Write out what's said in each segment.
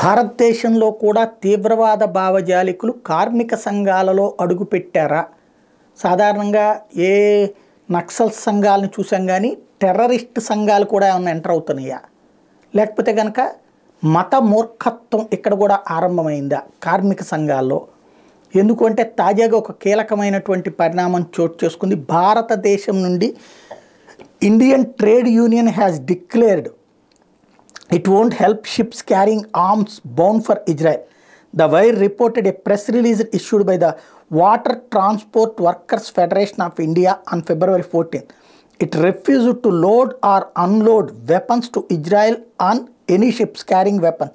భారతదేశంలో కూడా తీవ్రవాద భావజాలికులు కార్మిక సంఘాలలో అడుగుపెట్టారా? సాధారణంగా ఏ నక్సల్ సంఘాలను చూసాం కానీ టెర్రరిస్ట్ సంఘాలు కూడా ఏమన్నా ఎంటర్ అవుతున్నాయా? లేకపోతే కనుక మత మూర్ఖత్వం ఇక్కడ కూడా ఆరంభమైందా కార్మిక సంఘాల్లో? ఎందుకంటే తాజాగా ఒక కీలకమైనటువంటి పరిణామం చోటు చేసుకుంది. భారతదేశం నుండి Indian trade union has declared it won't help ships carrying arms bound for Israel. The Wire reported a press release issued by the Water Transport Workers Federation of India on February 14th. It refused to load or unload weapons to Israel on any ships carrying weapons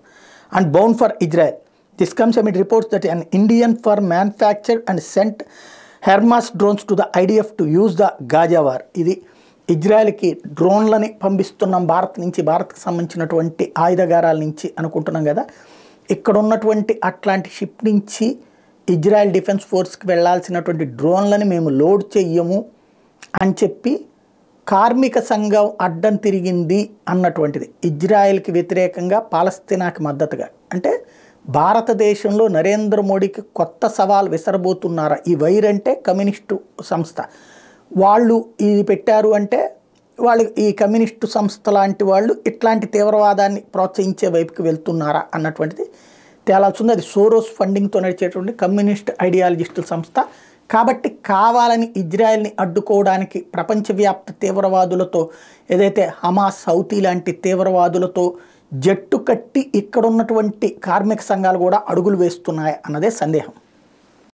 and bound for Israel. This comes amid reports that an Indian firm manufactured and sent Hermes drones to the IDF to use the Gaza war. ఇజ్రాయెల్కి డ్రోన్లని పంపిస్తున్నాం భారత్కి సంబంధించినటువంటి ఆయుధగారాల నుంచి అనుకుంటున్నాం కదా. ఇక్కడ ఉన్నటువంటి అట్లాంటి ship నుంచి ఇజ్రాయెల్ డిఫెన్స్ ఫోర్స్కి వెళ్ళాల్సినటువంటి డ్రోన్లని మేము లోడ్ చెయ్యము అని చెప్పి కార్మిక సంఘం అడ్డం తిరిగింది అన్నటువంటిది. ఇజ్రాయెల్కి వ్యతిరేకంగా పాలస్తీనాకి మద్దతుగా, అంటే భారతదేశంలో నరేంద్ర మోడీకి కొత్త సవాల్ విసరబోతున్నారా? ఈ వైర్ అంటే కమ్యూనిస్టు సంస్థ, వాళ్ళు ఇది పెట్టారు అంటే వాళ్ళు ఈ కమ్యూనిస్టు సంస్థ లాంటి వాళ్ళు ఇట్లాంటి తీవ్రవాదాన్ని ప్రోత్సహించే వైపుకి వెళ్తున్నారా అన్నటువంటిది తేలాల్సి ఉంది. అది సోరోస్ ఫండింగ్తో నడిచేటువంటి కమ్యూనిస్ట్ ఐడియాలజిస్టుల సంస్థ కాబట్టి కావాలని ఇజ్రాయెల్ని అడ్డుకోవడానికి ప్రపంచవ్యాప్త తీవ్రవాదులతో, ఏదైతే హమాస్, హౌతీ లాంటి తీవ్రవాదులతో జట్టు కట్టి ఇక్కడ ఉన్నటువంటి కార్మిక సంఘాలు కూడా అడుగులు వేస్తున్నాయి అన్నదే సందేహం.